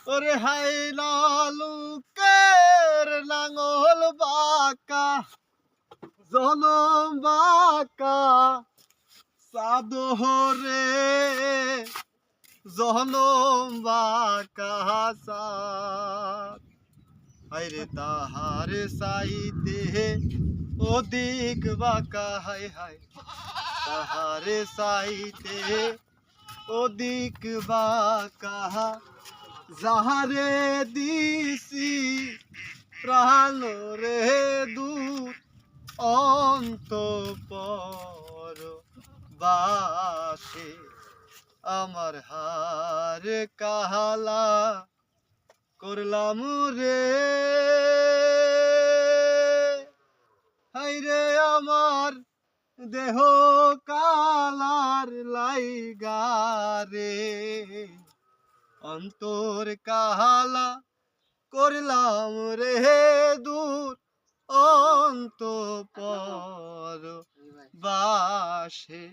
ওরে হাই লালুকের লাঙল বাঁকা জনম বাঁকা সাদহরে জনম বাঁকা সাদ হায়রে তাহার সাইতে ওদিক বাঁকা হায় হায় তাহার সাইতে ওদিক বাঁকা যাহারে দিছি প্রাণ রে দূত অন্তঃপর বাসে আমার হার কাহালা করলাম রে হায়রে আমার দেহ কালার লাইগা রে অন্তর কাহালা করলাম রে দূর অন্তঃপর বাসে